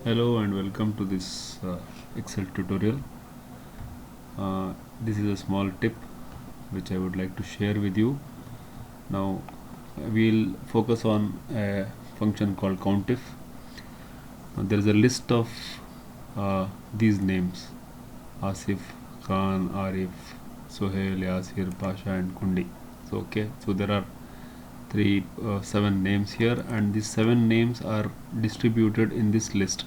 Hello and welcome to this Excel tutorial. This is a small tip which I would like to share with you. Now we'll focus on a function called COUNTIF. There is a list of these names: Asif, Khan, Arif, Sohail, Yasir, Pasha and Kundi. So there are seven names here, and these seven names are distributed in this list.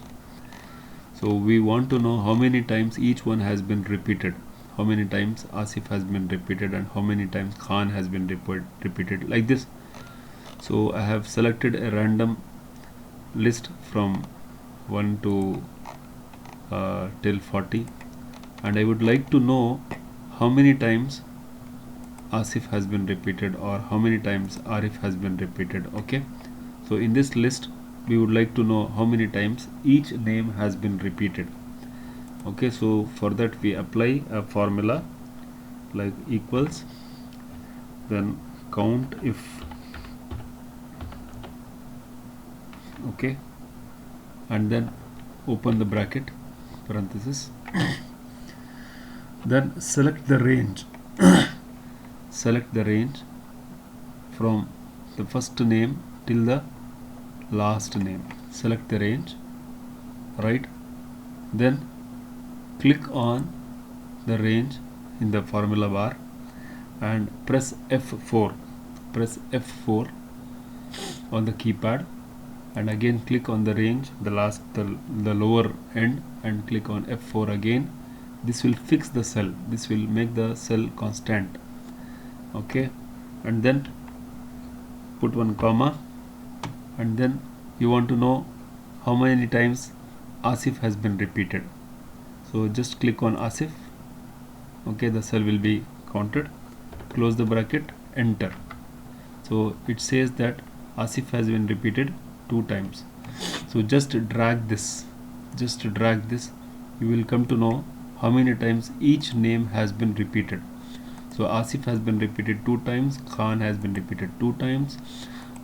So we want to know how many times each one has been repeated, how many times Asif has been repeated and how many times Khan has been repeated, like this. So I have selected a random list from 1 to till 40, and I would like to know how many times Asif has been repeated or how many times Arif has been repeated. Okay, so in this list we would like to know how many times each name has been repeated. Okay, so for that we apply a formula like equals, then count if, okay, and then open the bracket, parenthesis, then select the range select the range from the first name till the last name. Select the range, right? Then click on the range in the formula bar and press F4. Press F4 on the keypad, and again click on the range, the lower end, and click on F4 again. This will fix the cell. This will make the cell constant. Okay, and then put one comma, and then you want to know how many times Asif has been repeated. So just click on Asif. Okay, the cell will be counted. Close the bracket, enter. So it says that Asif has been repeated 2 times. So just drag this, you will come to know how many times each name has been repeated. So Asif has been repeated 2 times, Khan has been repeated 2 times,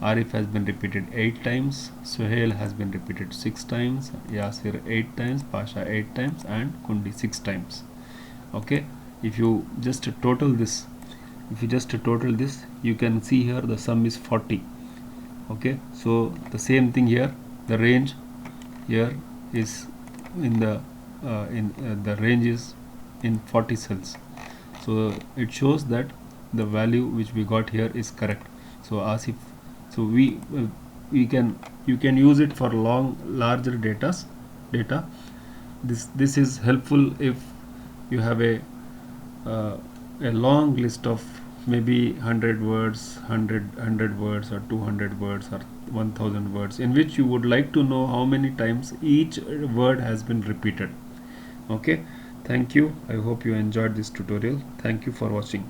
Arif has been repeated 8 times, Sohail has been repeated 6 times, Yasir 8 times, Pasha 8 times and Kundi 6 times. Okay, if you just total this, you can see here the sum is 40. Okay, so the same thing here, the range here is in the range is in 40 cells. So it shows that the value which we got here is correct. So Asif, so you can use it for larger data. This is helpful if you have a long list of maybe 100 words, 100 words or 200 words or 1000 words, in which you would like to know how many times each word has been repeated. Okay, thank you. I hope you enjoyed this tutorial. Thank you for watching.